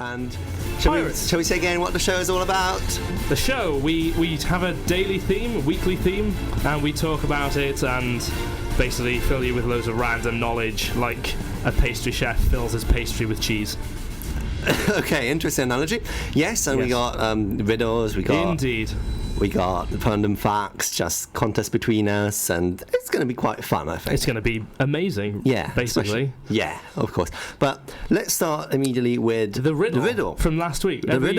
And shall we say again what the show is all about? The show, we have a daily theme, weekly theme, and we talk about it and basically fill you with loads of random knowledge, like a pastry chef fills his pastry with cheese. Okay, interesting analogy. Yes, and we got riddles, Indeed. We got random facts, just contest between us, and it's going to be quite fun, I think. It's going to be amazing, basically. Yeah, of course. But let's start immediately with the riddle from last week. Every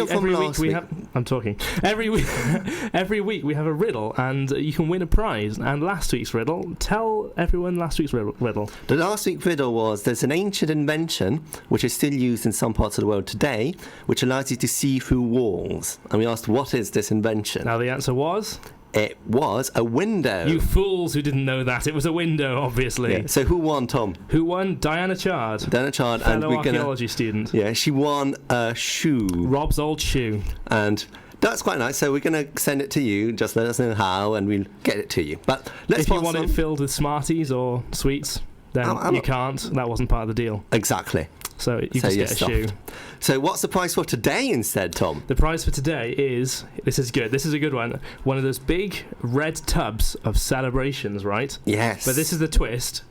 week we have a riddle, and you can win a prize. And last week's riddle, tell everyone last week's riddle. The last week's riddle was, there's an ancient invention, which is still used in some parts of the world today, which allows you to see through walls. And we asked, what is this invention? Now the answer was? It was a window. You fools who didn't know that. It was a window, obviously. Yeah. So who won, Tom? Who won? Diana Chard. Fellow archaeology student. Yeah, she won a shoe. Rob's old shoe. And that's quite nice. So we're going to send it to you. Just let us know how, and we'll get it to you. But if you want it filled with Smarties or sweets, then you can't. That wasn't part of the deal. Exactly. So you just get a shoe. So what's the prize for today instead, Tom? The prize for today is, this is a good one, one of those big red tubs of celebrations, right? Yes. But this is the twist.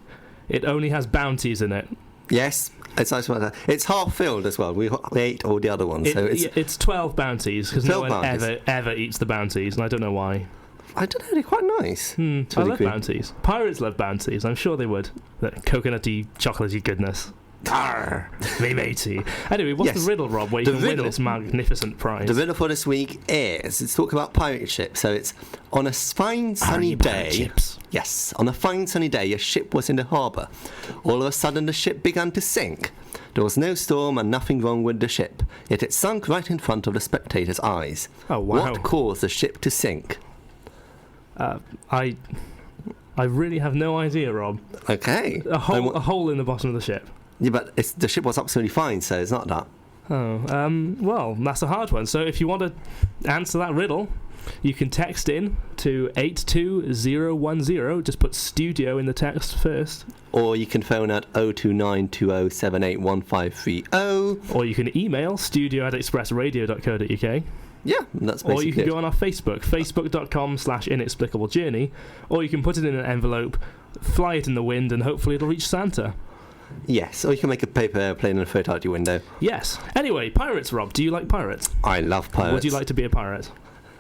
It only has bounties in it. Yes. It's nice about that. It's half filled as well. We ate all the other ones. It's 12 bounties, because no one ever eats the bounties, and I don't know why. I don't know, they're quite nice. I love bounties. Pirates love bounties. I'm sure they would. That coconutty, chocolatey goodness. Arr, me matey. Anyway, what's the riddle, Rob, where you can win this magnificent prize? The riddle for this week is, it's talking about pirate ships. So it's, on a fine sunny day. Yes, on a fine sunny day, a ship was in the harbour. All of a sudden, the ship began to sink. There was no storm and nothing wrong with the ship, yet it sunk right in front of the spectators' eyes. Oh, wow. What caused the ship to sink? I really have no idea, Rob. Okay. A hole in the bottom of the ship. Yeah, but the ship was absolutely fine, so it's not that. Oh, well, that's a hard one. So if you want to answer that riddle, you can text in to 82010. Just put studio in the text first. Or you can phone at 02920781530. Or you can email studio@xpressradio.co.uk. Yeah, that's basically Or you can go on our Facebook, facebook.com/Inexplicable Journey, or you can put it in an envelope, fly it in the wind, and hopefully it'll reach Santa. Yes, or you can make a paper airplane and throw it out your window. Yes. Anyway, pirates, Rob. Do you like pirates? I love pirates. Would you like to be a pirate?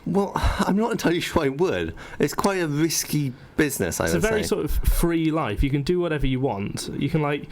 Well, I'm not entirely sure I would. It's quite a risky business, I would say. It's a very sort of free life. You can do whatever you want. You can,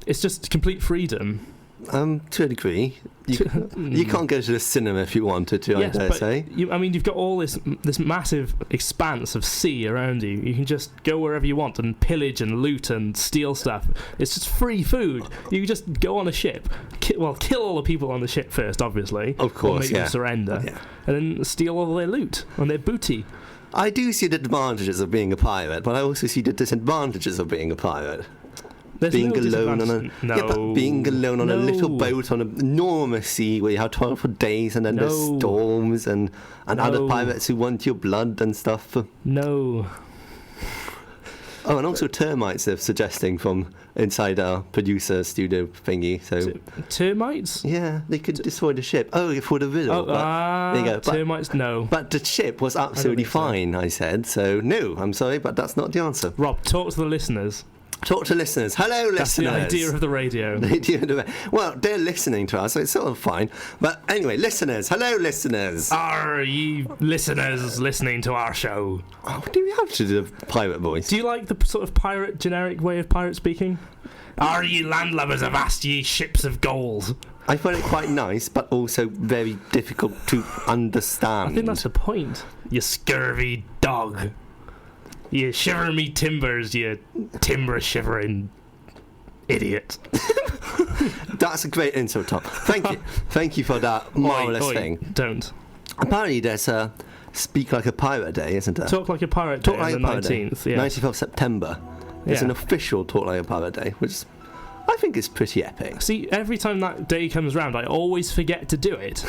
it's just complete freedom. To a degree. You can't go to the cinema if you wanted to, yes, I dare say. You've got all this massive expanse of sea around you. You can just go wherever you want and pillage and loot and steal stuff. It's just free food. You can just go on a ship, kill all the people on the ship first, obviously. Of course, or make them surrender. Yeah. And then steal all their loot and their booty. I do see the advantages of being a pirate, but I also see the disadvantages of being a pirate. Being alone on a little boat on an enormous sea where you have 12 for days, and then there's storms and other pirates who want your blood and stuff. No. Oh, and also termites they're suggesting from inside our producer studio thingy. So termites? Yeah, they could destroy the ship. Oh, for the riddle. There you go. Termites, no. But the ship was absolutely fine, I said. So no, I'm sorry, but that's not the answer. Rob, talk to the listeners. Talk to listeners. Hello, listeners. That's the idea of the radio. Well, they're listening to us, so it's sort of fine. But anyway, listeners. Hello, listeners. Are you listeners listening to our show? Oh, do we have to do the pirate voice? Do you like the sort of generic way of pirate speaking? Are ye landlubbers of vast ye ships of gold? I find it quite nice, but also very difficult to understand. I think that's the point. You scurvy dog. You shiver me timbers, you timber-shivering idiot. That's a great intro, Tom. Thank you. Thank you for that marvellous thing. Don't. Apparently there's a Speak Like a Pirate Day, isn't there? Talk Like a Pirate Day on the 19th. Yes. 19th of September. It's an official Talk Like a Pirate Day, which I think is pretty epic. See, every time that day comes round, I always forget to do it.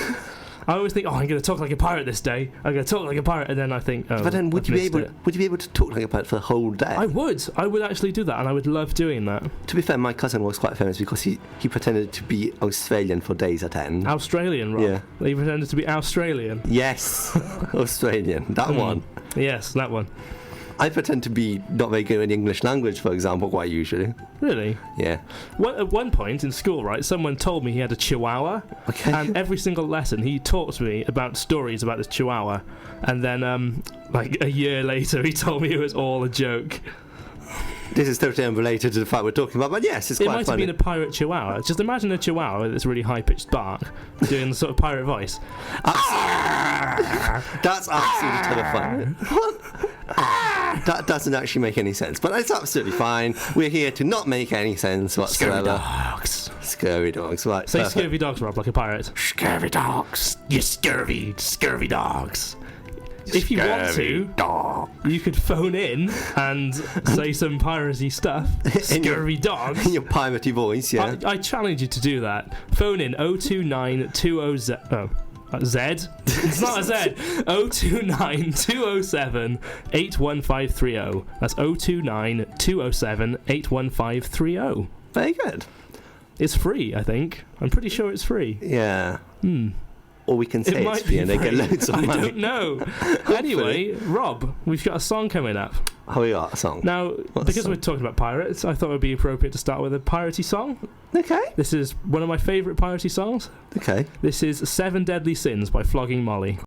I always think, I'm going to talk like a pirate this day. I'm going to talk like a pirate, and then I think, But then would you be able to talk like a pirate for the whole day? I would actually do that, and I would love doing that. To be fair, my cousin was quite famous because he pretended to be Australian for days at end. Australian, Rob? Yeah. He pretended to be Australian? Yes, Australian. That one. Yes, that one. I pretend to be not very good in the English language, for example, quite usually. Really? Yeah. At one point in school, right, someone told me he had a chihuahua. Okay. And every single lesson, he talked to me about stories about this chihuahua. And then, like, a year later, he told me it was all a joke. This is totally unrelated to the fact we're talking about, but yes, it's quite funny. It might have been a pirate chihuahua. Just imagine a chihuahua with this really high-pitched bark doing the sort of pirate voice. That's absolutely terrifying. That doesn't actually make any sense, but it's absolutely fine. We're here to not make any sense whatsoever. Scurvy dogs, right. Say scurvy dogs, Rob, like a pirate. Scurvy dogs. You scurvy dogs. If you want to, you could phone in and say some piracy stuff. Scurvy dogs. In your piratey voice, yeah. I challenge you to do that. Phone in 02920Z. Oh. Z? It's not a Z. 029 207 81530. That's 029 207 81530. Very good. It's free, I think. I'm pretty sure it's free. Yeah. Or we can say it's free and they get loads of money. I don't know. Anyway, Rob, we've got a song coming up. Oh, we got a song? Now, because we're talking about pirates, I thought it would be appropriate to start with a piratey song. Okay. This is one of my favourite piratey songs. Okay. This is 7 Deadly Sins by Flogging Molly.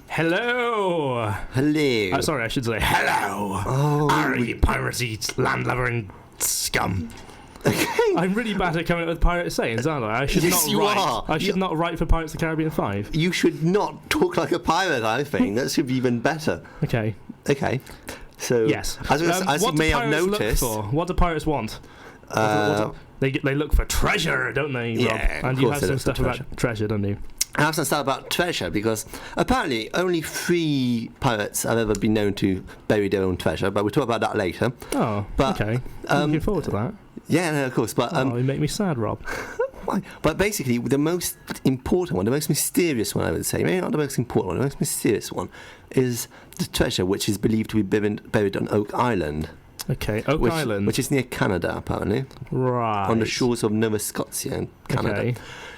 Hello! Hello. Sorry, I should say hello! Oh, are you piracy, landlubbering scum? Okay. I'm really bad at coming up with pirate sayings, aren't I? I should not write for Pirates of the Caribbean 5. You should not talk like a pirate, I think. That should be even better. Okay. So, yes. As you may have noticed... What do pirates want? They look for treasure, don't they, Rob? Yeah, and you have some stuff about treasure, don't you? I have some stuff about treasure because apparently only 3 pirates have ever been known to bury their own treasure, but we'll talk about that later. Oh, okay. Looking forward to that. Yeah, no, of course. But you make me sad, Rob. Why? But basically, the most important one, the most mysterious one, I would say, maybe not the most important one, the most mysterious one, is the treasure which is believed to be buried on Oak Island. Okay, Oak Island. Which is near Canada, apparently. Right. On the shores of Nova Scotia in Canada. Okay.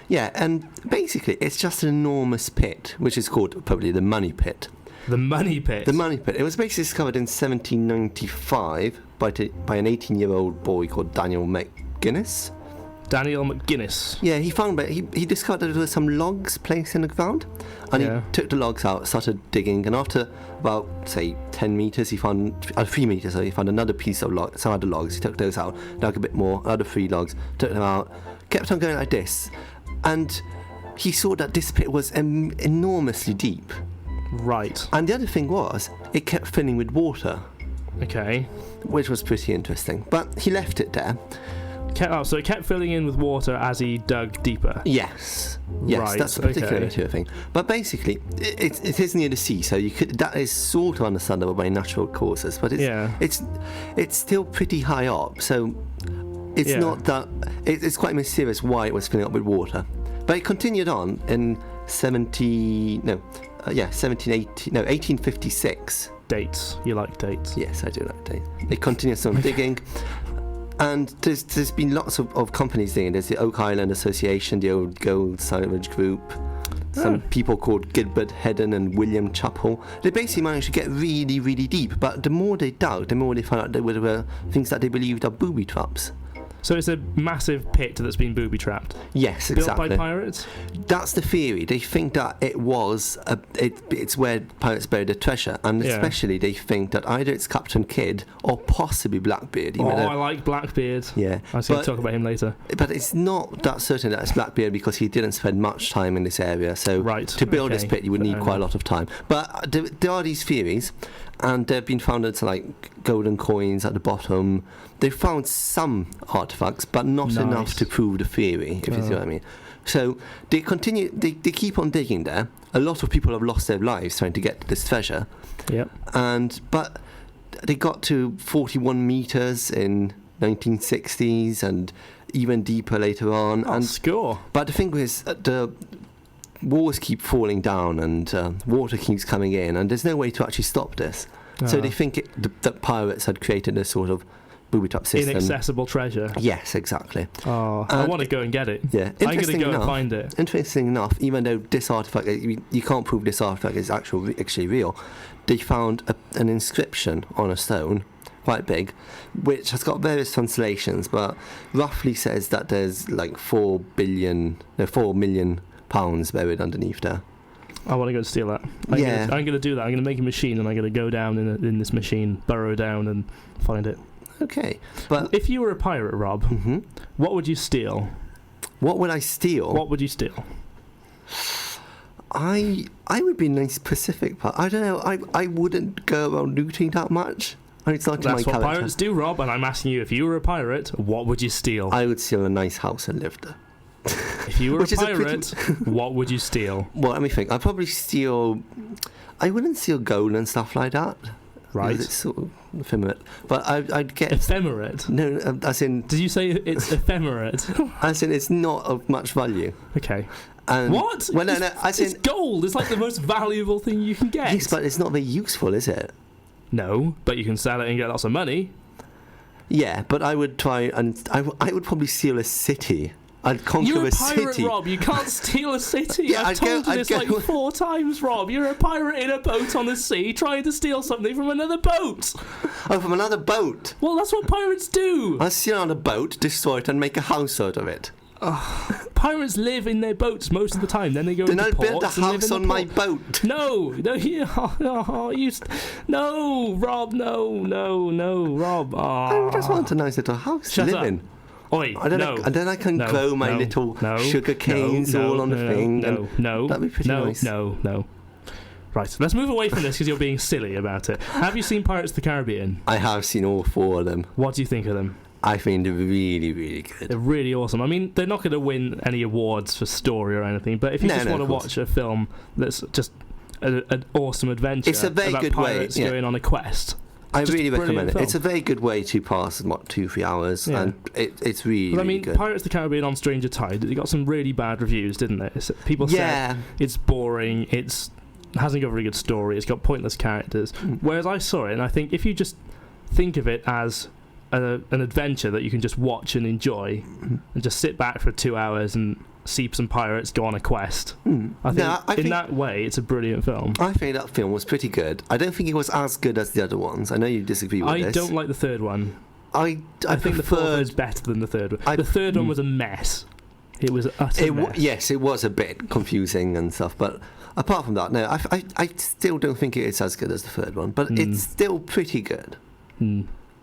Yeah, and basically, it's just an enormous pit, which is called probably the Money Pit. The Money Pit? The Money Pit. It was basically discovered in 1795 by an 18-year-old boy called Daniel McGuinness. Daniel McGuinness. Yeah, he discovered that there were some logs placed in the ground, and he took the logs out, started digging, and after about, say, 10 metres, he found 3 metres, so he found another piece of log, some other logs. He took those out, dug a bit more, another 3 logs, took them out, kept on going like this, and he saw that this pit was enormously deep. Right. And the other thing was, it kept filling with water. Okay. Which was pretty interesting. But he left it there. So it kept filling in with water as he dug deeper? Yes. Yes, right, that's a particular material thing. But basically, it is near the sea, so that is sort of understandable by natural causes. But it's still pretty high up, so it's not that... It's quite mysterious why it was filling up with water. But it continued on in 1856. Dates. You like dates? Yes, I do like dates. They continued some digging. And there's been lots of companies digging. There's the Oak Island Association, the Old Gold Salvage Group, some people called Gilbert Hedden and William Chappell. They basically managed to get really, really deep. But the more they dug, the more they found out there were things that they believed are booby traps. So it's a massive pit that's been booby-trapped? Yes, exactly. Built by pirates? That's the theory. They think that it's where pirates buried their treasure, and especially they think that either it's Captain Kidd or possibly Blackbeard. I like Blackbeard. Yeah. I was going to talk about him later. But it's not that certain that it's Blackbeard because he didn't spend much time in this area. So to build this pit, you would need quite a lot of time. But there are these theories, and they've been found as like golden coins at the bottom. They found some artifacts, but not enough to prove the theory, if you see what I mean. So they continue. They keep on digging there. A lot of people have lost their lives trying to get to this treasure. Yep. But they got to 41 meters in 1960s and even deeper later on. Oh, score. But the thing is, the walls keep falling down and water keeps coming in, and there's no way to actually stop this. So they think that pirates had created a sort of booby-trap system. Inaccessible treasure. Yes, exactly. Oh, I want to go and get it. Yeah, I'm going to go and find it. Interesting enough, even though this artifact, you can't prove this artifact is actually real, they found an inscription on a stone, quite big, which has got various translations, but roughly says that there's like 4 million pounds buried underneath there. I want to go and steal that. I'm going to do that. I'm going to make a machine, and I'm going to go down in this machine, burrow down, and find it. Okay, but if you were a pirate, Rob, what would you steal? What would I steal? What would you steal? I would be nice Pacific, but I don't know. I wouldn't go around looting that much. It's not That's what pirates do, Rob. And I'm asking you, if you were a pirate, what would you steal? I would steal a nice house and live there. If you were a pirate, what would you steal? Well, let me think. I'd probably steal... I wouldn't steal gold and stuff like that. Right. It's sort of ephemerate. But I'd get... Ephemerate? No, as in... Did you say it's ephemerate? As in, it's not of much value. Okay. And what? Well, no, as it's gold. It's like the most valuable thing you can get. Yes, but it's not very useful, is it? No, but you can sell it and get lots of money. Yeah, but I would try and... I would probably steal a city. I'd conquer a city. You're a pirate, Rob. You can't steal a city. Yeah, I've told you this like 4 times, Rob. You're a pirate in a boat on the sea trying to steal something from another boat. Oh, from another boat? Well, that's what pirates do. I'll steal on a boat, destroy it, and make a house out of it. Pirates live in their boats most of the time. Then they go into ports. Then I'll build a house on my boat. No, Rob. I just want a nice little house to live in. Oi, and then I can grow my little sugar canes all on the thing. That'd be pretty nice. No. Right, let's move away from this because you're being silly about it. Have you seen Pirates of the Caribbean? I have seen all 4 of them. What do you think of them? I think they're really, really good. They're really awesome. I mean, they're not going to win any awards for story or anything, but if you just want to watch a film that's just an awesome adventure, it's a very about good pirates way going on a quest. I really recommend it. It's a very good way to pass 2-3 hours, and it's really, really good. Pirates of the Caribbean on Stranger Tide, it got some really bad reviews, didn't it? People said it's boring, hasn't got a very good story, it's got pointless characters. Whereas I saw it, and I think if you just think of it as an adventure that you can just watch and enjoy, and just sit back for 2 hours and see some pirates go on a quest. I think that way it's a brilliant film. I think that film was pretty good. I don't think it was as good as the other ones. I know you disagree with this. I don't like the third one. I think the fourth is better than the third one. The third one was a mess. It was utter mess. Yes, it was a bit confusing and stuff, but apart from that, no, I still don't think it is as good as the third one, but it's still pretty good.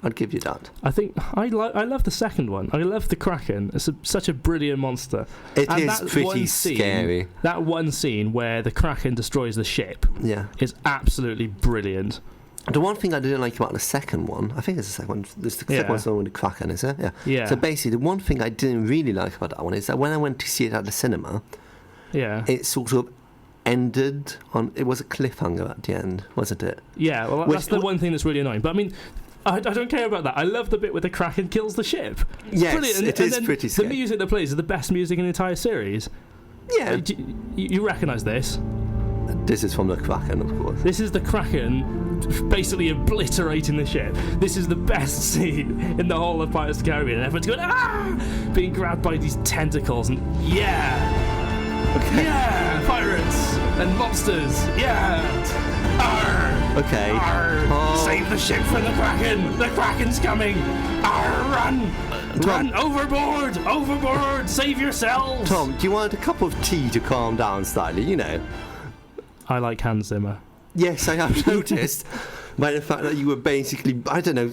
I'd give you that. I think I love the second one. I love the Kraken. It's such a brilliant monster. It is pretty scary. That one scene where the Kraken destroys the ship is absolutely brilliant. The one thing I didn't like about the second one, I think it's the second one. The second one's the one with the Kraken, is it? Yeah. So basically, the one thing I didn't really like about that one is that when I went to see it at the cinema, it sort of ended on. It was a cliffhanger at the end, wasn't it? Yeah. Well, that's the one thing that's really annoying. But I mean, I don't care about that. I love the bit where the Kraken kills the ship. Yes, brilliant. It is pretty scary. The music that plays is the best music in the entire series. Yeah. You recognise this? This is from the Kraken, of course. This is the Kraken basically obliterating the ship. This is the best scene in the whole of Pirates of the Caribbean. And everyone's going, being grabbed by these tentacles and pirates and monsters, Arr! Okay. Arr! Save the ship from the Kraken! The Kraken's coming! Arr! Run! Run! Overboard! Save yourselves! Tom, do you want a cup of tea to calm down slightly? You know. I like Hans Zimmer. Yes, I have noticed. By the fact that you were basically, I don't know,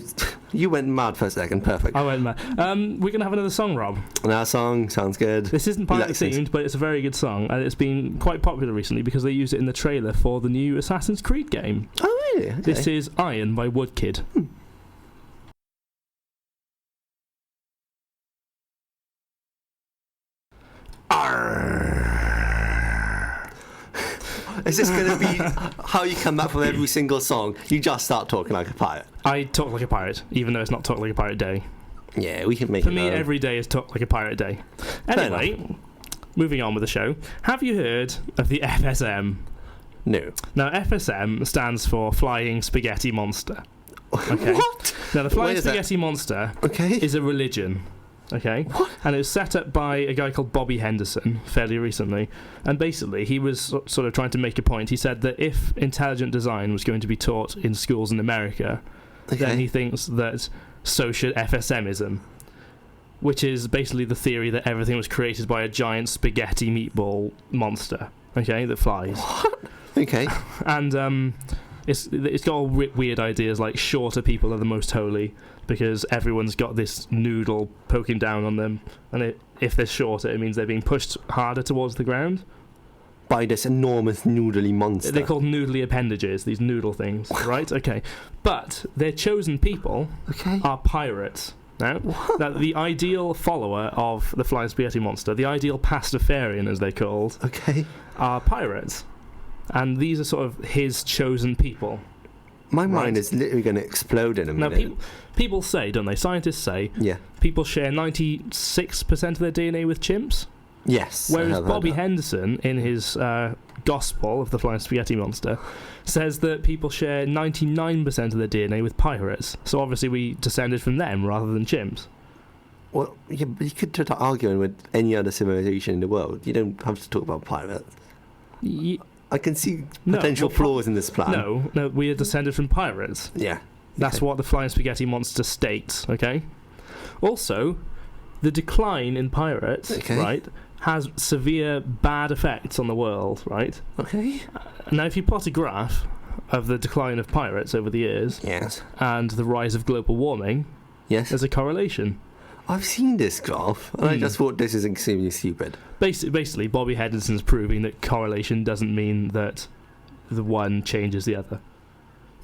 you went mad for a second. Perfect. I went mad. We're going to have another song, Rob. Another song, sounds good. This isn't pirate themed, but it's a very good song, and it's been quite popular recently because they use it in the trailer for the new Assassin's Creed game. Oh, really? Okay. This is Iron by Woodkid. Is this going to be how you come back from every single song? You just start talking like a pirate. I talk like a pirate, even though it's not Talk Like a Pirate Day. Yeah, we can make For it me, known. every day is like a pirate day. Anyway, moving on with the show. Have you heard of the FSM? No. Now, FSM stands for Flying Spaghetti Monster. Okay. What? Now, the Flying Spaghetti Monster is a religion. Okay. What? And it was set up by a guy called Bobby Henderson fairly recently. And basically, he was sort of trying to make a point. He said that if intelligent design was going to be taught in schools in America, then he thinks that so should FSMism, which is basically the theory that everything was created by a giant spaghetti meatball monster, okay, that flies. What? Okay. And it's got all weird ideas like shorter people are the most holy because everyone's got this noodle poking down on them, and if they're shorter, it means they're being pushed harder towards the ground. By this enormous noodly monster. They're called noodly appendages, these noodle things, right? Okay. But their chosen people are pirates. Now, the ideal follower of the Flying Spaghetti Monster, the ideal pastafarian, as they're called, are pirates. And these are sort of his chosen people. My mind is literally going to explode in a minute. Now, people say, don't they? Scientists say, yeah, people share 96% of their DNA with chimps. Yes. Whereas Bobby Henderson, in his Gospel of the Flying Spaghetti Monster, says that people share 99% of their DNA with pirates. So obviously we descended from them rather than chimps. Well, yeah, but you could start arguing with any other civilization in the world. You don't have to talk about pirates. I can see potential flaws in this plan. No, we are descended from pirates. Yeah. That's what the Flying Spaghetti Monster states, okay? Also, the decline in pirates, right, has severe bad effects on the world, right? Okay. Now, if you plot a graph of the decline of pirates over the years and the rise of global warming, there's a correlation. I've seen this graph, and I just thought this is extremely stupid. Basically, Bobby Henderson's proving that correlation doesn't mean that the one changes the other.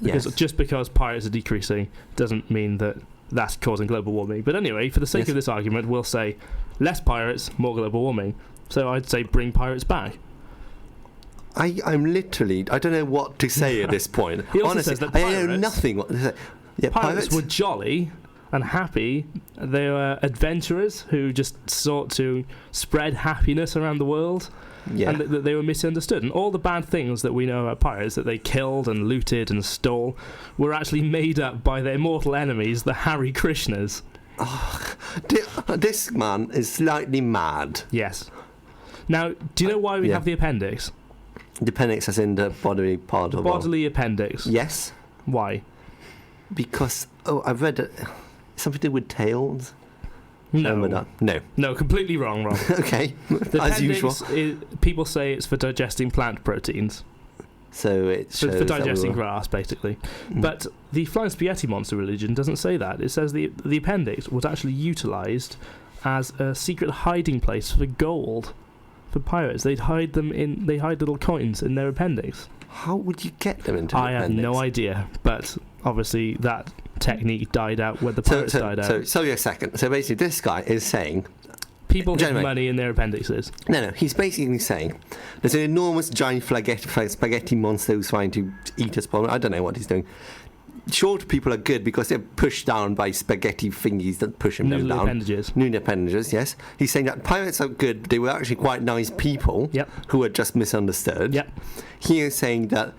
Because just because pirates are decreasing doesn't mean that that's causing global warming. But anyway, for the sake of this argument, we'll say less pirates, more global warming. So I'd say bring pirates back. I'm literally, I don't know what to say at this point. He also honestly, says that I know nothing what to say. Yeah, pirates were jolly and happy. They were adventurers who just sought to spread happiness around the world. Yeah. And that they were misunderstood. And all the bad things that we know about pirates, that they killed and looted and stole, were actually made up by their mortal enemies, the Hare Krishnas. Oh, this man is slightly mad. Yes. Now, do you know why we have the appendix? The appendix as in the bodily part of bodily appendix. Yes. Why? Because, I've read it. Something to do with tails? No. No, completely wrong. Okay, as usual. People say it's for digesting plant proteins. So it's for digesting grass, basically. But the Flying Spaghetti Monster religion doesn't say that. It says the appendix was actually utilised as a secret hiding place for gold for pirates. They hide little coins in their appendix. How would you get them into the appendix? I have no idea, but obviously that technique died out when the pirates died out. So a second. So basically this guy is saying people get money in their appendixes. No, he's basically saying there's an enormous giant spaghetti monster who's trying to eat us. I don't know what he's doing. Short people are good because they're pushed down by spaghetti thingies that push them down. Noodle appendages, yes. He's saying that pirates are good. They were actually quite nice people who were just misunderstood. Yep. He is saying that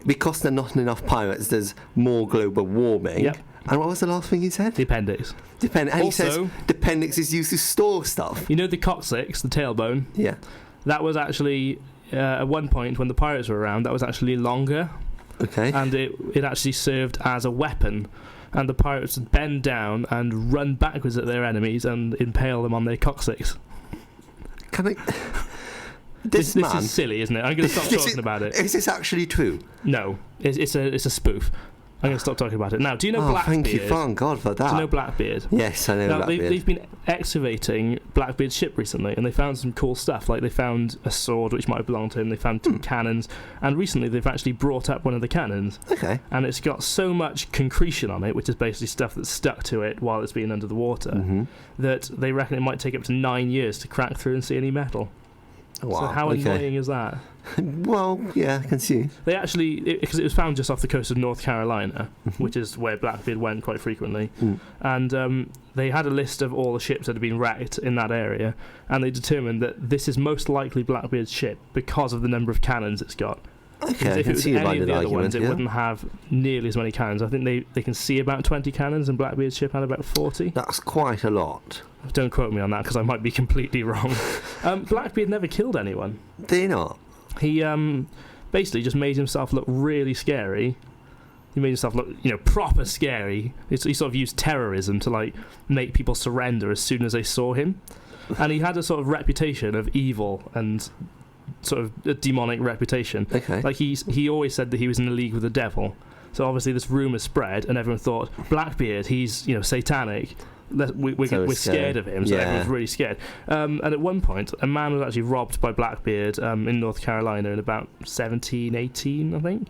because there are not enough pirates, there's more global warming. Yep. And what was the last thing he said? The appendix. And also, he says the appendix is used to store stuff. You know the coccyx, the tailbone? Yeah. That was actually, at one point when the pirates were around, that was actually longer. Okay. And it actually served as a weapon. And the pirates would bend down and run backwards at their enemies and impale them on their coccyx. Can I... This is silly, isn't it? I'm going to stop talking about it. Is this actually true? No. It's a spoof. I'm going to stop talking about it. Now, do you know Blackbeard? Thank you, thank God for that. Do you know Blackbeard? Yes, I know Blackbeard. They've been excavating Blackbeard's ship recently, and they found some cool stuff. Like, they found a sword which might have belonged to him. They found two cannons. And recently, they've actually brought up one of the cannons. Okay. And it's got so much concretion on it, which is basically stuff that's stuck to it while it's been under the water, that they reckon it might take up to 9 years to crack through and see any metal. Wow. So how annoying is that? Well, yeah, I can see. They actually, because it was found just off the coast of North Carolina, which is where Blackbeard went quite frequently, and they had a list of all the ships that had been wrecked in that area, and they determined that this is most likely Blackbeard's ship because of the number of cannons it's got. Okay, if it was any of the other ones, it wouldn't have nearly as many cannons. I think they can see about 20 cannons, and Blackbeard's ship had about 40. That's quite a lot. Don't quote me on that, because I might be completely wrong. Blackbeard never killed anyone. Did he not? He basically just made himself look really scary. He made himself look, proper scary. He sort of used terrorism to, like, make people surrender as soon as they saw him. And he had a sort of reputation of evil and sort of a demonic reputation. Okay. Like, he always said that he was in a league with the devil. So obviously this rumour spread, and everyone thought, Blackbeard, he's, satanic. We're scared of him, so everyone's really scared. And at one point, a man was actually robbed by Blackbeard in North Carolina in about 1718, I think.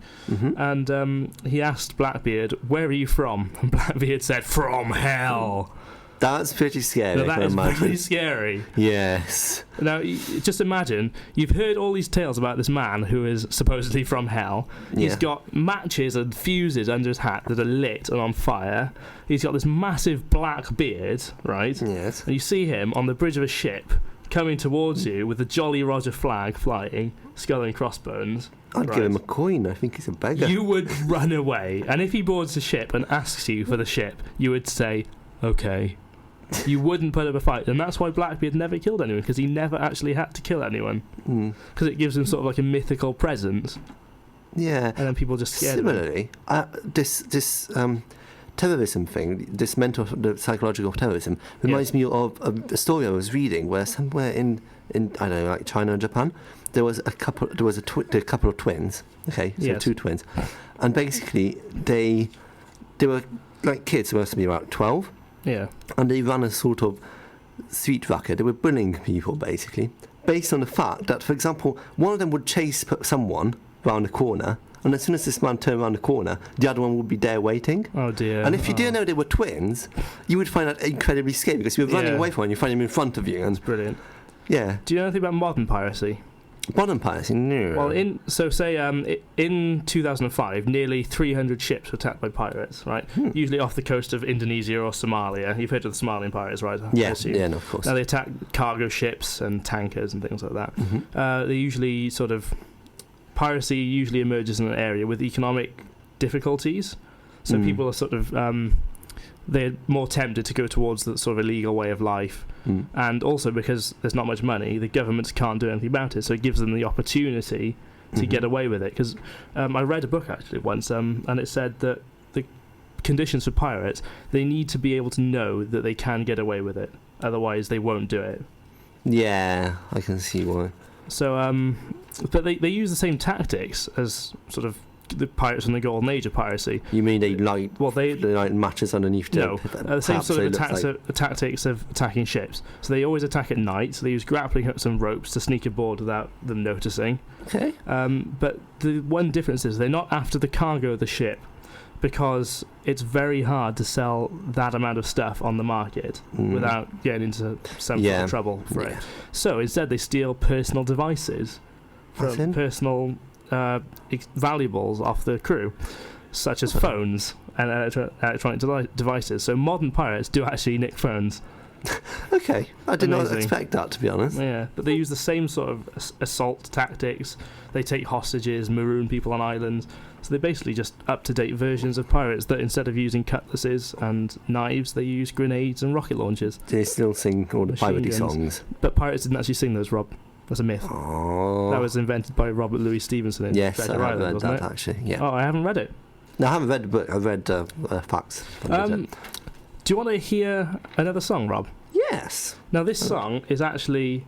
And he asked Blackbeard, "Where are you from?" And Blackbeard said, "From hell." That's pretty scary. Now, that is pretty scary. Yes. Now, just imagine, you've heard all these tales about this man who is supposedly from hell. He's got matches and fuses under his hat that are lit and on fire. He's got this massive black beard, right? Yes. And you see him on the bridge of a ship coming towards you with the Jolly Roger flag flying, skull and crossbones. I'd give him a coin. I think he's a beggar. You would run away. And if he boards the ship and asks you for the ship, you would say, okay. You wouldn't put up a fight, and that's why Blackbeard never killed anyone, because he never actually had to kill anyone, because it gives him sort of like a mythical presence. Yeah, and then people just scared similarly, this terrorism thing, the psychological terrorism, reminds me of a story I was reading where somewhere in I don't know, like China or Japan, there was a couple of twins. Okay, so two twins, and basically they were like kids supposed to be about 12. Yeah. And they ran a sort of street racket. They were bullying people, basically, based on the fact that, for example, one of them would chase someone round the corner, and as soon as this man turned around the corner, the other one would be there waiting. Oh, dear. And if you didn't know they were twins, you would find that incredibly scary, because you were running away from one, you find him in front of you. And that's brilliant. Yeah. Do you know anything about modern piracy? Modern piracy? No. Well, in 2005, nearly 300 ships were attacked by pirates, right? Usually off the coast of Indonesia or Somalia. You've heard of the Somalian pirates, right? Yeah, no, of course. Now, they attack cargo ships and tankers and things like that. They usually piracy usually emerges in an area with economic difficulties. So people are sort of... they're more tempted to go towards the sort of illegal way of life. And also because there's not much money, the governments can't do anything about it, so it gives them the opportunity to get away with it. Because I read a book actually once, and it said that the conditions for pirates, they need to be able to know that they can get away with it, otherwise they won't do it. Yeah, I can see why. So but they use the same tactics as sort of the pirates from the Golden Age of piracy. You mean they light matches underneath? The same sort of tactics of attacking ships. So they always attack at night. So they use grappling hooks and ropes to sneak aboard without them noticing. Okay. But the one difference is they're not after the cargo of the ship, because it's very hard to sell that amount of stuff on the market without getting into some sort of trouble for it. So instead they steal personal devices from personal valuables off the crew, such as phones and electronic devices. So modern pirates do actually nick phones. Okay, I did not expect that, to be honest. Yeah, but they use the same sort of assault tactics. They take hostages, maroon people on islands. So they're basically just up-to-date versions of pirates that instead of using cutlasses and knives, they use grenades and rocket launchers. They still sing all the piratey songs. But pirates didn't actually sing those, Rob. That's a myth. Oh. That was invented by Robert Louis Stevenson in Treasure Island, wasn't it? Actually, yeah. Oh, I haven't read it. No, I haven't read the book. I've read facts. Do you want to hear another song, Rob? Yes. Now, this song is actually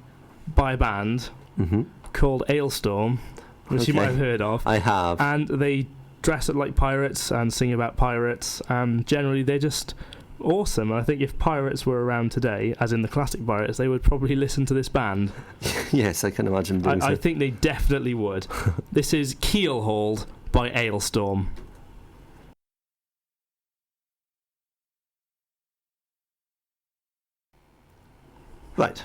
by a band called Ailstorm, which you might have heard of. I have. And they dress up like pirates and sing about pirates. And generally, they're just awesome. And I think if pirates were around today, as in the classic pirates, they would probably listen to this band. Yes, I can imagine doing so. I think they definitely would. This is Keelhauled by Ailstorm. Right.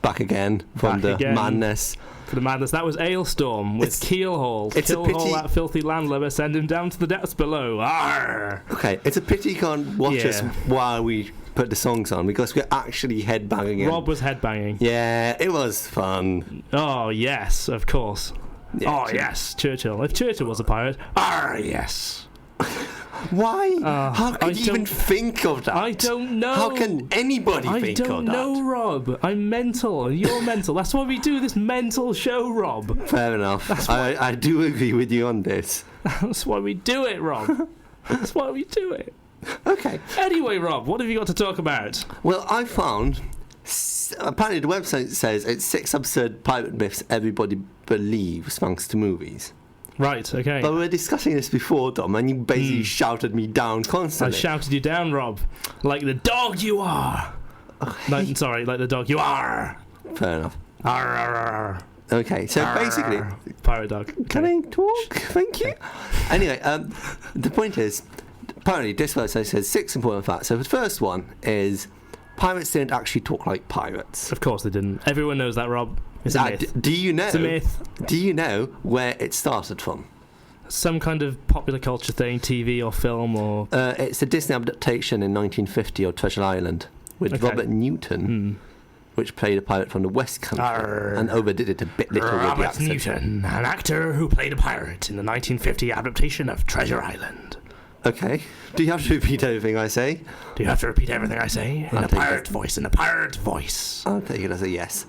back again from the madness. For the madness. That was Ailstorm with Keelhaul. Killhaul that filthy landlubber, send him down to the depths below. Arr! Okay, it's a pity you can't watch us while we put the songs on, because we're actually headbanging. Rob was headbanging. Yeah, it was fun. Oh, yes, of course. Yeah, oh, yes, Churchill. If Churchill was a pirate, yes. Why? How could you even think of that? I don't know. How can anybody think of that? I don't know, Rob. I'm mental, and you're mental. That's why we do this mental show, Rob. Fair enough. I do agree with you on this. That's why we do it, Rob. That's why we do it. Okay. Anyway, Rob, what have you got to talk about? Well, I found... Apparently the website says it's 6 absurd pirate myths everybody believes thanks to movies. Right, okay. But we were discussing this before, Dom, and you basically shouted me down constantly. I shouted you down, Rob. Like the dog you are. Like the dog you are. Fair enough. Arr, arr, arr. Okay, so basically... Pirate dog. Okay. Can I talk? Thank you. Anyway, the point is, apparently this website says 6 important facts. So the first one is pirates didn't actually talk like pirates. Of course they didn't. Everyone knows that, Rob. It's a myth. Do you know? It's a myth. Do you know where it started from? Some kind of popular culture thing, TV or film or... It's a Disney adaptation in 1950 of Treasure Island with Robert Newton, which played a pirate from the West Country and overdid it a bit little with the Robert accent. Newton, an actor who played a pirate in the 1950 adaptation of Treasure Island. Okay. Do you have to repeat everything I say? Do you have to repeat everything I say? In a pirate voice. I'll take it as a yes.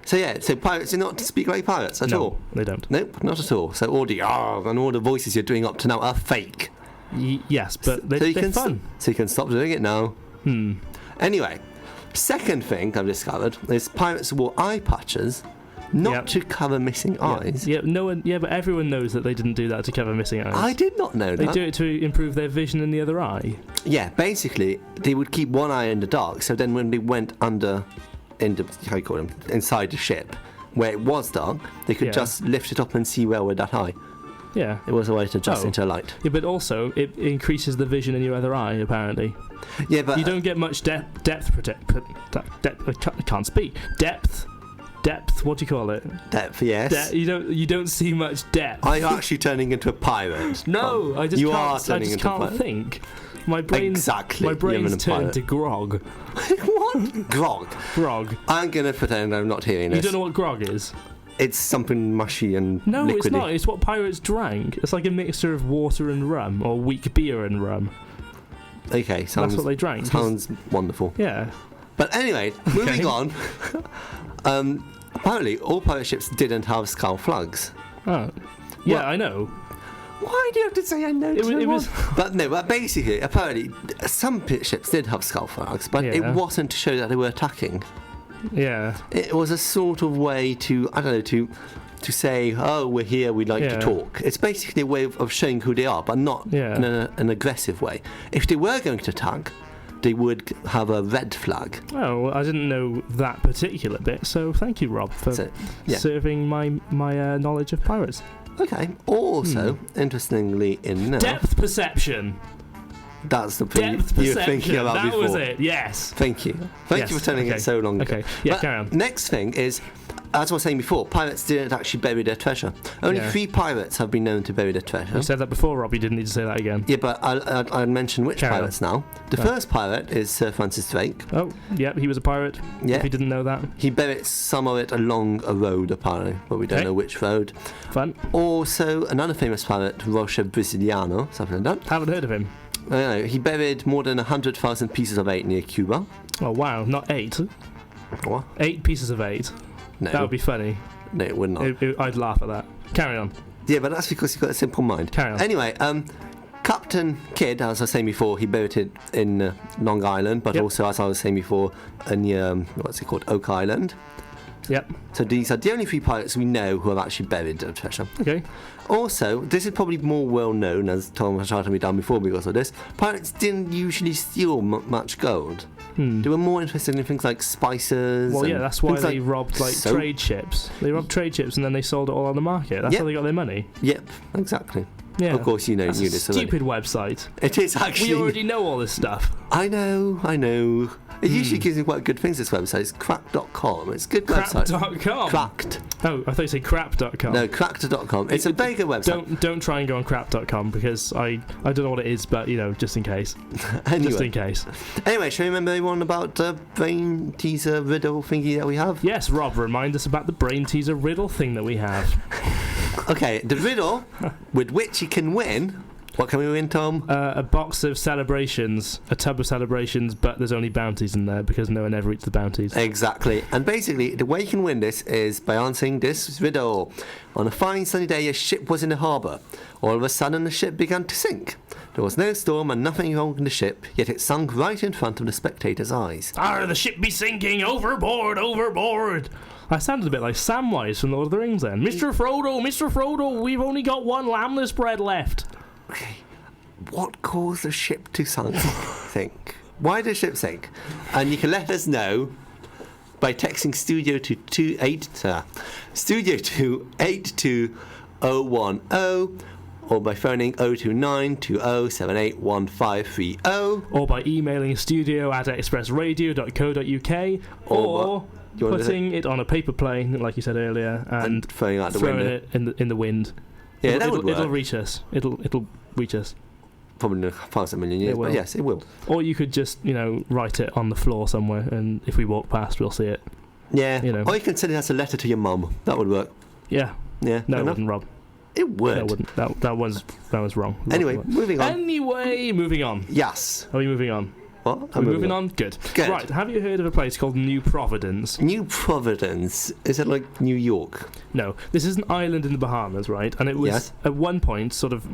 So yeah, so pirates do not speak like pirates at all? No, they don't. Nope, not at all. So all the and all the voices you're doing up to now are fake. Yes, but they're fun. So you can stop doing it now. Anyway, second thing I've discovered is pirates wore eye patches not to cover missing eyes. Yeah, no one. Yeah, but everyone knows that they didn't do that to cover missing eyes. I did not know that. They do it to improve their vision in the other eye. Yeah, basically they would keep one eye in the dark, so then when they went inside the ship where it was dark, they could just lift it up and see well with that eye. Yeah, it was a way to adjust into light. Yeah, but also it increases the vision in your other eye, apparently. Yeah, but you don't get much depth. I can't speak. Depth. What do you call it? Depth. Yes. You don't see much depth. Are you actually turning into a pirate? No, I just can't think. My brain's turned to grog. What? Grog. I'm gonna pretend I'm not hearing this. You don't know what grog is? It's something mushy and no, liquidy. It's not. It's what pirates drank. It's like a mixture of water and rum, or weak beer and rum. Okay, that's what they drank. Sounds wonderful. Yeah. But anyway, moving on. Apparently, all pirate ships didn't have skull flags. Oh. Yeah, I know. Why do you have to say I know? It was But basically, apparently, some ships did have skull flags, but it wasn't to show that they were attacking. Yeah. It was a sort of way to, I don't know, to say, oh, we're here, we'd like to talk. It's basically a way of showing who they are, but not in an aggressive way. If they were going to attack, they would have a red flag. Oh, well, I didn't know that particular bit, so thank you, Rob, for serving my knowledge of pirates. Okay. Also, interestingly enough... Depth perception. That's the thing you were thinking about before. That was it, yes. Thank you. Thank you for telling it so long ago. Okay, yeah, carry on. Next thing is, as I was saying before, pirates didn't actually bury their treasure. Only 3 pirates have been known to bury their treasure. You said that before, Rob. You didn't need to say that again. Yeah, but I'll mention which pirates now. The first pirate is Sir Francis Drake. Oh, yeah, he was a pirate. Yeah. If you didn't know that. He buried some of it along a road, apparently, but we don't know which road. Fun. Also, another famous pirate, Rocha Brasiliano, something like that. Haven't heard of him. He buried more than 100,000 pieces of 8 near Cuba. Oh, wow. Not 8. What? 8 pieces of 8. No. That would be funny. No, it would not. I'd laugh at that. Carry on. Yeah, but that's because you've got a simple mind. Carry on. Anyway, Captain Kidd, as I was saying before, he buried it in Long Island, but also, as I was saying before, near, what's it called, Oak Island. Yep. So these are the only 3 pirates we know who have actually buried their treasure. Okay. Also, this is probably more well known, as Tom was shouting me down before because of this, pirates didn't usually steal much gold. They were more interested in things like spices. Well, yeah, that's why they robbed trade ships. They robbed trade ships and then they sold it all on the market. That's how they got their money. Yep, exactly. Yeah. Of course, you know this already. Stupid website. It is actually. We already know all this stuff. I know. It usually gives me quite good things, this website. It's cracked.com. It's a good website. Crap.com? Cracked. Oh, I thought you said crap.com. No, cracked.com. It's a very good website. Don't try and go on crap.com because I don't know what it is, but, just in case. Anyway. Just in case. Anyway, shall we remember everyone about the brain teaser riddle thingy that we have? Yes, Rob, remind us about the brain teaser riddle thing that we have. Okay, the riddle with which you can win. What can we win, Tom? A box of celebrations, a tub of celebrations, but there's only bounties in there because no one ever eats the bounties. Exactly. And basically, the way you can win this is by answering this riddle. On a fine sunny day, a ship was in the harbour. All of a sudden, the ship began to sink. There was no storm and nothing wrong with the ship, yet it sunk right in front of the spectators' eyes. The ship be sinking! Overboard! Overboard! I sounded a bit like Samwise from Lord of the Rings then. Mr. Frodo, we've only got one lambless bread left. Okay, what caused the ship to sink? Why did the ship sink? And you can let us know by texting studio to 82010 or by phoning 02920781530 or by emailing studio@xpressradio.co.uk or putting it on a paper plane, like you said earlier, and throwing it in the wind. Yeah, that would work. It'll reach us. It'll reach us. Probably in a past a million years, but yes, it will. Or you could just, write it on the floor somewhere, and if we walk past, we'll see it. Yeah. Or you can send it as a letter to your mum. That would work. Yeah. Yeah. No, it wouldn't, Rob. It would. No, it wouldn't. That was wrong. Anyway, moving on. Moving on. Yes. Are we moving on? What? Are we moving on? Good. Right, have you heard of a place called New Providence? New Providence? Is it like New York? No. This is an island in the Bahamas, right? And it was, at one point, sort of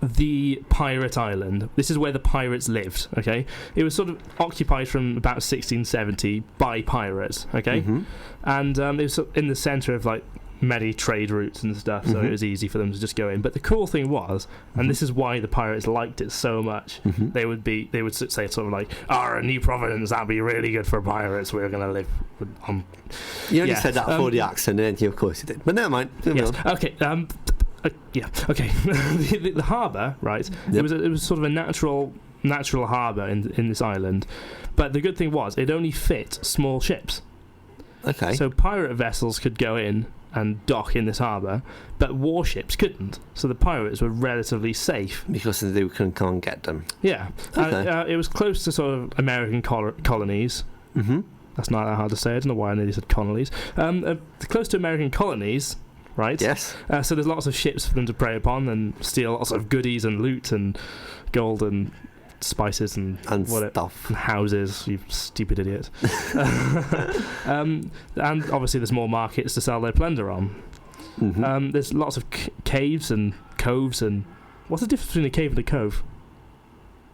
the pirate island. This is where the pirates lived, okay? It was sort of occupied from about 1670 by pirates, okay? Mm-hmm. And it was in the centre of, many trade routes and stuff, so it was easy for them to just go in. But the cool thing was, and this is why the pirates liked it so much, they would say sort of like, New Providence, that'd be really good for pirates, we're going to live on... You only said that for the accent, and then of course you did. But never mind. Yes. Okay, okay. the harbour, right, it was sort of a natural harbour in this island, but the good thing was, it only fit small ships. Okay. So pirate vessels could go in and dock in this harbour, but warships couldn't. So the pirates were relatively safe because they couldn't come and get them. Yeah. Okay. It was close to sort of American colonies. Mm-hmm. That's not that hard to say. I don't know why I nearly said colonies. Close to American colonies, right? Yes. So there's lots of ships for them to prey upon and steal lots of goodies and loot and gold and spices and stuff and houses, you stupid idiot. And obviously there's more markets to sell their plunder on. Mm-hmm. There's lots of caves and coves. And what's the difference between a cave and a cove?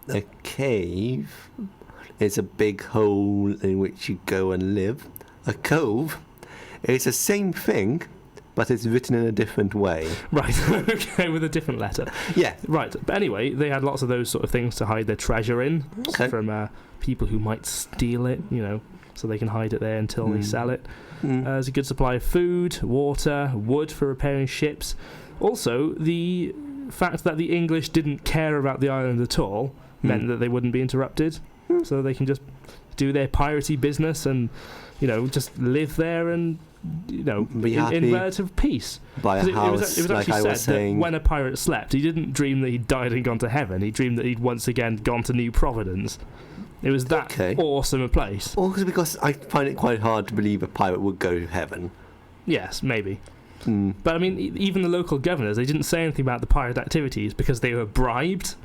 A cave is a big hole in which you go and live. A cove is the same thing, but it's written in a different way. Right, okay, with a different letter. Yeah. Right, but anyway, they had lots of those sort of things to hide their treasure in from people who might steal it, so they can hide it there until they sell it. There's a good supply of food, water, wood for repairing ships. Also, the fact that the English didn't care about the island at all meant that they wouldn't be interrupted, so they can just do their piratey business and, just live there and... in relative peace. By a house, it was like actually I was said saying. That when a pirate slept, he didn't dream that he'd died and gone to heaven. He dreamed that he'd once again gone to New Providence. It was that awesome a place. Also because I find it quite hard to believe a pirate would go to heaven. Yes, maybe. But I mean, even the local governors, they didn't say anything about the pirate activities because they were bribed.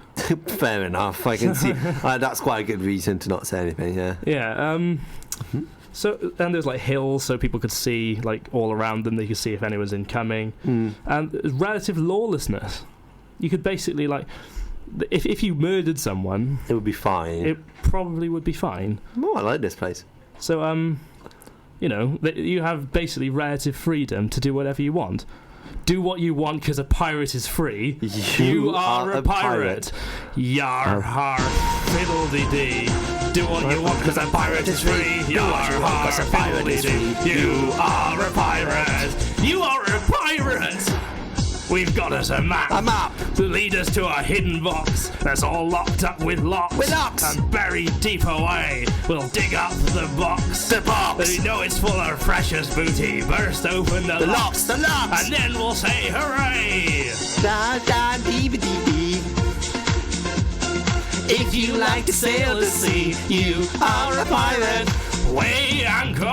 Fair enough. I can see that's quite a good reason to not say anything. Yeah. Yeah. So, and there's hills, so people could see all around them. They could see if anyone's incoming. And relative lawlessness. You could basically if you murdered someone, it would be fine. It probably would be fine. Oh, I like this place. So you have basically relative freedom to do whatever you want. Do what you want because a pirate is free. You are a pirate. Yar har fiddle-dee-dee. Do what you want because a pirate is free. Yar har fiddle-dee-dee. You are a pirate. You are a pirate. we've got us a map. A map. To lead us to a hidden box that's all locked up with locks. With locks. And buried deep away, we'll dig up the box. The box. We know it's full of precious booty. Burst open the locks. The locks. And then we'll say hooray. Da da dee dee dee. If you like to sail the sea, you are a pirate. Weigh anchor.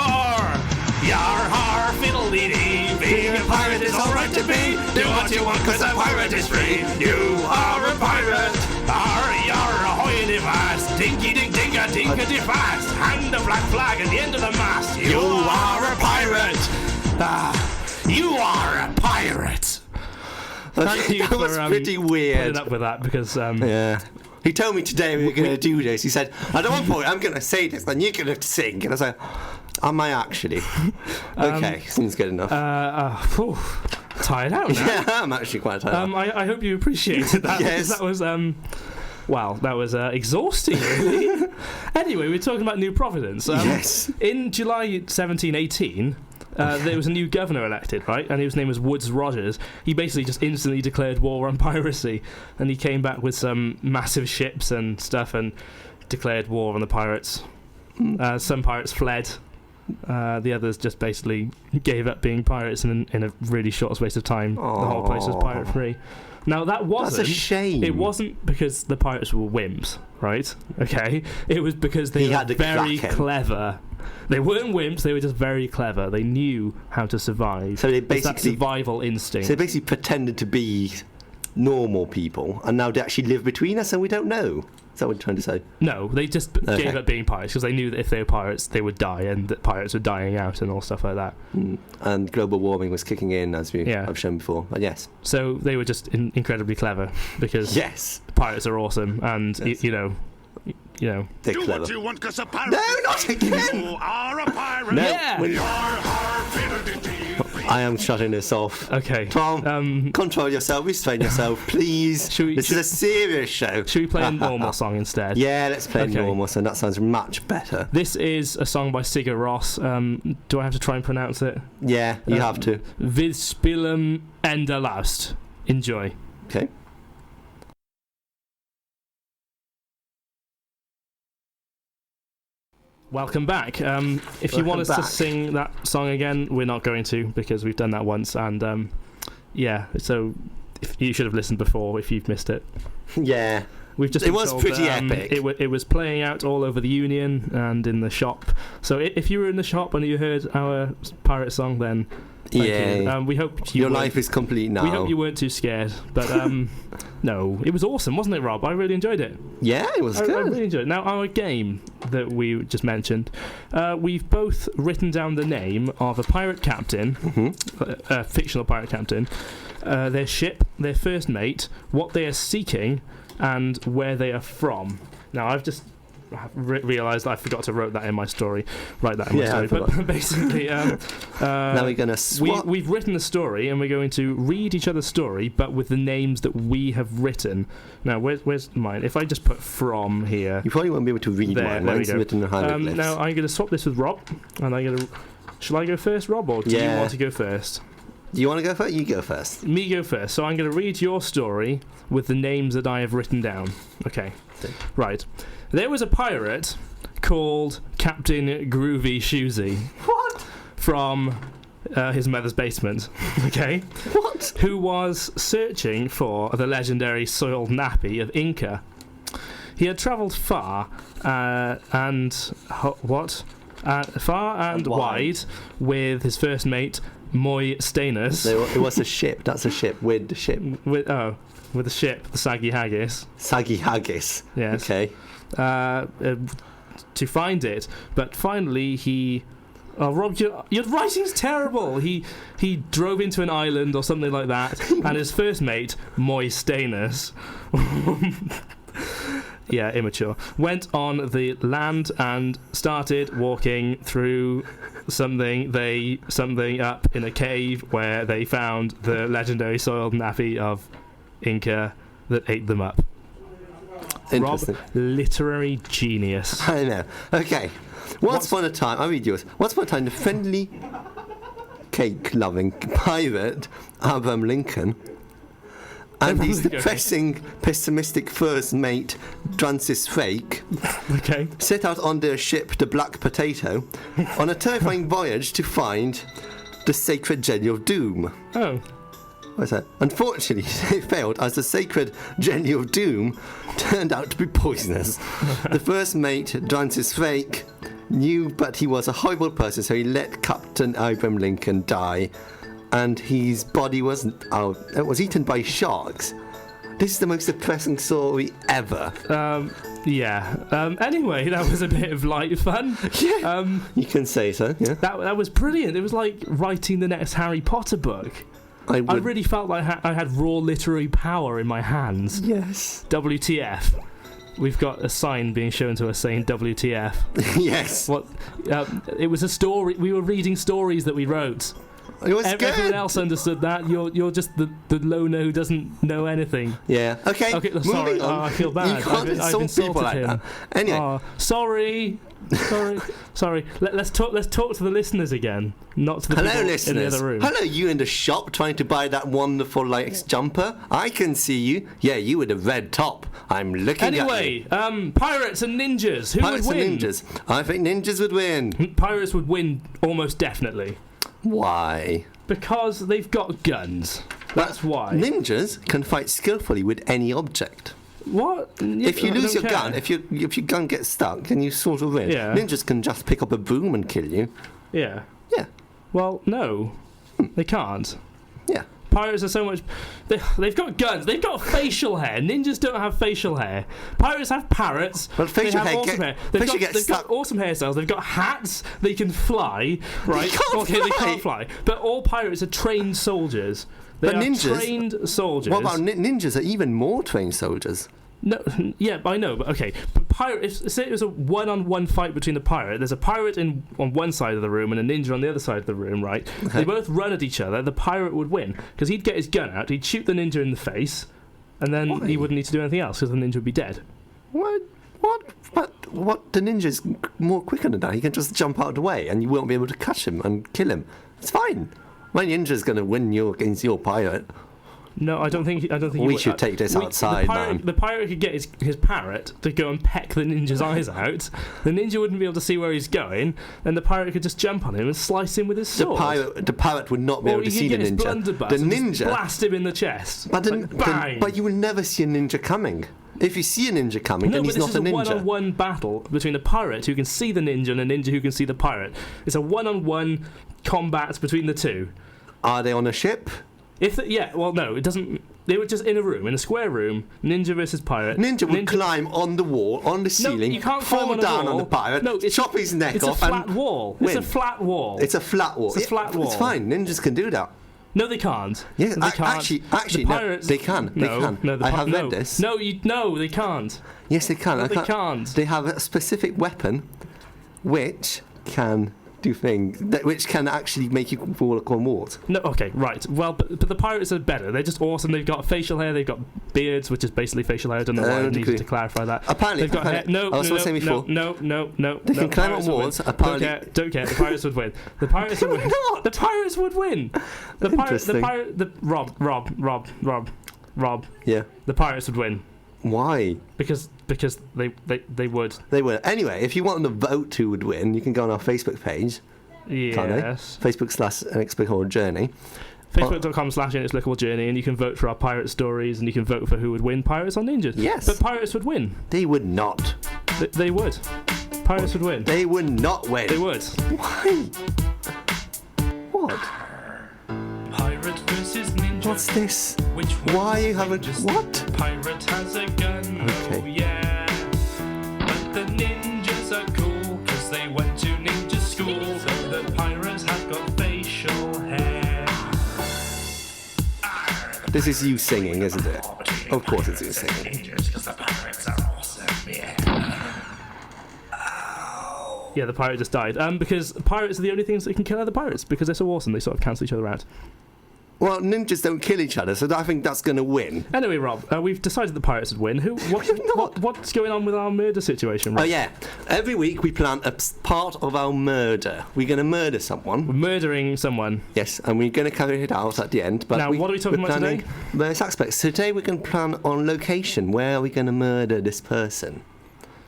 Yar har fiddle-dee-dee. Being a pirate is alright to be. Do what you want cause a pirate is free. You are a pirate. Ar yar ahoy vast. Dinky dink dinka dinka de fast. Hang the black flag at the end of the mast. You are a pirate. You are a pirate. Thank you That was pretty weird. putting up with that because Yeah. He told me today we were going to do this. He said, at one point I'm going to say this, then you're going to sing. And I was like, am I actually? Okay, seems good enough. Tired out now. Yeah, I'm actually quite tired. I hope you appreciated that. Yes. Because that was that was exhausting, really. Anyway, we're talking about New Providence. Yes. In July 1718, there was a new governor elected, right? And his name was Woodes Rogers. He basically just instantly declared war on piracy. And he came back with some massive ships and stuff and declared war on the pirates. Some pirates fled. The others just basically gave up being pirates in a really short space of time. Aww. The whole place was pirate free. Now that wasn't. That's a shame. It wasn't because the pirates were wimps, right? Okay. It was because they were very clever. They weren't wimps. They were just very clever. They knew how to survive. So they It's that basically survival instinct. So they basically pretended to be normal people, and now they actually live between us, and we don't know. Is that what you're trying to say? No, they just gave up being pirates because they knew that if they were pirates, they would die, and that pirates were dying out and all stuff like that. And global warming was kicking in, as I've shown before. But yes. So they were just incredibly clever because pirates are awesome, and you know. They're Do clever. what you want, cause a pirate. No, not again! You are a pirate. No. I am shutting this off. Okay. Tom, control yourself, restrain yourself, please. This is a serious show. Should we play a normal song instead? Yeah, let's play a normal song. That sounds much better. This is a song by Sigur Rós. Do I have to try and pronounce it? Yeah, you have to. Við spilum endalaust. Enjoy. Okay. Welcome back. If you want us to sing that song again, we're not going to because we've done that once. And so you should have listened before if you've missed it. Yeah. We've just it was pretty epic. It was playing out all over the Union and in the shop. So if you were in the shop and you heard our pirate song, then thank you. We hope your life is complete now. We hope you weren't too scared, but no, it was awesome, wasn't it, Rob? I really enjoyed it. Yeah, it was good. I really enjoyed it. Now, our game that we just mentioned, we've both written down the name of a pirate captain, a fictional pirate captain, their ship, their first mate, what they are seeking, and where they are from. Now, I've just realised I forgot to write that in my story. But basically, now we're going to swap. We've written the story, and we're going to read each other's story, but with the names that we have written. Now, where's mine? If I just put from here, you probably won't be able to read mine. Mine's written in hieroglyphs. Now I'm going to swap this with Rob, and I'm going to. Shall I go first, Rob, or do you want to go first? Do you want to go first? You go first. Me go first. So I'm going to read your story with the names that I have written down. Okay. Right. There was a pirate called Captain Groovy Shoesy. What? From his mother's basement. Okay. What? Who was searching for the legendary soiled nappy of Inca. He had travelled far and wide with his first mate, Moy Stainers. It was a ship. That's a ship. With the ship. With the ship, the Saggy Haggis. Saggy Haggis. Yes. Okay. To find it, but finally he. Oh, Rob, your writing's terrible. He drove into an island or something like that, and his first mate, Moy Stainers. Yeah, immature. Went on the land and started walking through something up in a cave where they found the legendary soiled nappy of Inca that ate them up. Rob, literary genius. I know. Okay. Once upon a time, I'll read yours. Once upon a time, the friendly, cake-loving pirate Abraham Lincoln And his Okay. depressing, pessimistic first mate, Francis Frake, Okay. set out on their ship, the Black Potato, on a terrifying voyage to find the sacred jelly of doom. Oh. What's that? Unfortunately, they failed as the sacred jelly of doom turned out to be poisonous. The first mate, Francis Frake, knew but he was a horrible person, so he let Captain Abraham Lincoln die, and his body was eaten by sharks. This is the most depressing story ever. Yeah. Anyway, that was a bit of light fun. Yeah. You can say so, yeah. That was brilliant. It was like writing the next Harry Potter book. I really felt like I had raw literary power in my hands. Yes. WTF. We've got a sign being shown to us saying WTF. Yes. What? It was a story. We were reading stories that we wrote. It was good. Everyone else understood that. You're just the loner who doesn't know anything. Yeah. Okay. Sorry. Moving on. I feel bad. You can't I've insult people like him. that. Anyway. Oh, sorry. Sorry. Let's talk to the listeners again, not to the people listeners. in the other room. Hello, you in the shop trying to buy that wonderful jumper. I can see you. Yeah, you with a red top. I'm looking at you. Anyway, pirates and ninjas. Who Pirates would win? and ninjas. I think ninjas would win. Pirates would win almost definitely. Why? Because they've got guns. That's why. Ninjas can fight skillfully with any object. What? If you lose your gun, if your gun gets stuck, then you sort of win. Yeah. Ninjas can just pick up a broom and kill you. Yeah. Yeah. Well, no, they can't. Yeah. Pirates are so much. They've got guns. They've got facial hair. Ninjas don't have facial hair. Pirates have parrots. Well, facial they have hair awesome hair. They've got awesome hairstyles. They've got hats. They can fly. Right? They can't fly. But all pirates are trained soldiers. They are ninjas, trained soldiers. What about ninjas? Are even more trained soldiers. No, yeah, I know, but okay. But say it was a one-on-one fight between the pirate. There's a pirate on one side of the room and a ninja on the other side of the room, right? Okay. They both run at each other. The pirate would win because he'd get his gun out, he'd shoot the ninja in the face, and then he wouldn't need to do anything else because the ninja would be dead. What? The ninja's more quicker than that. He can just jump out of the way, and you won't be able to catch him and kill him. It's fine. My ninja's going to win against your pirate. No, I don't think. We should take this outside, man. The pirate could get his parrot to go and peck the ninja's eyes out. The ninja wouldn't be able to see where he's going, and the pirate could just jump on him and slice him with his sword. The pirate would not be able to see the ninja. The ninja blast him in the chest. Bang! But you will never see a ninja coming. If you see a ninja coming, then he's not a ninja. No, but this is a one-on-one battle between a pirate who can see the ninja and a ninja who can see the pirate. It's a one-on-one combat between the two. Are they on a ship? No, it doesn't. They were just in a room, in a square room, ninja versus pirate. Ninja would climb on the wall, on the ceiling, you can't fall down on the pirate, chop his neck off, and it's a flat wall. Win. It's a flat wall. It's a flat wall. It's a flat wall. It's fine. Ninjas can do that. No, they can't. Yeah, they can't. Actually, no, they can. I have read this. No, they can't. Yes, they can. No, they can't. They have a specific weapon which can do things which can actually make you fall on walls. No, okay, right. Well, but the pirates are better. They're just awesome. They've got facial hair. They've got beards, which is basically facial hair. I don't know why I needed to clarify that. Apparently, they've got hair. No. They can climb on walls. Apparently, don't care. The pirates would win. The pirates would win. The pirates would win. Rob. Yeah. The pirates would win. Why? Because they would. They would. Anyway, if you want them to vote who would win, you can go on our Facebook page. Yes. Facebook/Inexplicable Journey. Facebook.com/Inexplicable Journey, and you can vote for our pirate stories, and you can vote for who would win, pirates or ninjas. Yes. But pirates would win. They would not. They would. Pirates would win. They would not win. They would. Why? What? Pirate versus ninja. What's this? Which one? Why you haven't? What? Pirate has a gun. Okay. Oh yeah. But the ninjas are cool because they went to ninja school. So the pirates have got facial hair. This is you singing, isn't it? Of course it's you singing. Because the pirates are awesome. Yeah, the pirate just died. Because pirates are the only things that can kill other pirates because they're so awesome. They sort of cancel each other out. Well, ninjas don't kill each other, so I think that's going to win. Anyway, Rob, we've decided the pirates would win. What's going on with our murder situation, Rob? Oh, yeah. Every week we plan a part of our murder. We're going to murder someone. We're murdering someone. Yes, and we're going to carry it out at the end. But now, what are we talking about today? Various aspects. Today we're going to plan on location. Where are we going to murder this person?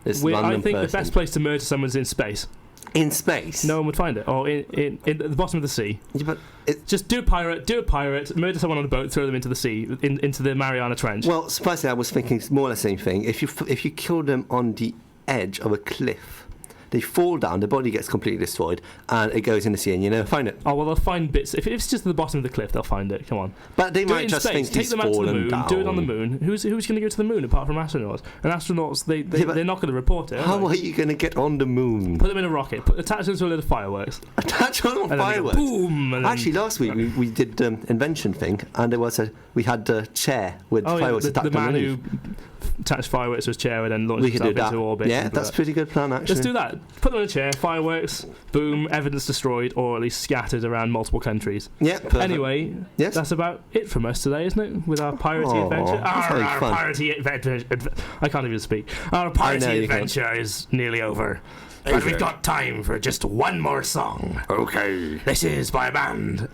I think the best place to murder someone is in space. In space? No one would find it. Or in at the bottom of the sea. Yeah, but just do a pirate, murder someone on a boat, throw them into the sea, into the Mariana Trench. Well, surprisingly, I was thinking more or less the same thing. If you kill them on the edge of a cliff, they fall down, the body gets completely destroyed, and it goes in the sea, and you never find it. Oh, well, they'll find bits. If it's just at the bottom of the cliff, they'll find it. Come on. But they might just think he's fallen down. Do it on the moon. Who's going to go to the moon apart from astronauts? And astronauts, they're not going to report it. How are you going to get on the moon? Put them in a rocket. Attach them to a little fireworks. Attach them on fireworks? Boom! Actually, last week we did invention thing, and we had a chair with fireworks attached the man underneath. who attached fireworks to his chair and then launched himself into orbit. Yeah, that's a pretty good plan, actually. Let's do that. Put them in a chair, fireworks, boom, evidence destroyed, or at least scattered around multiple countries. Yeah, perfect. Anyway, that's about it from us today, isn't it? With our piratey adventure. Our piratey adventure. I can't even speak. Our piratey adventure is nearly over. But we've got time for just one more song. Okay. This is by a band.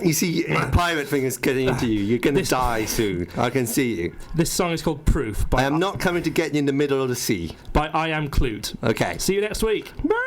You see, the pirate thing is getting into you. You're going to die soon. I can see you. This song is called Proof. I am not coming to get you in the middle of the sea. By I Am Clute. Okay. See you next week. Bye.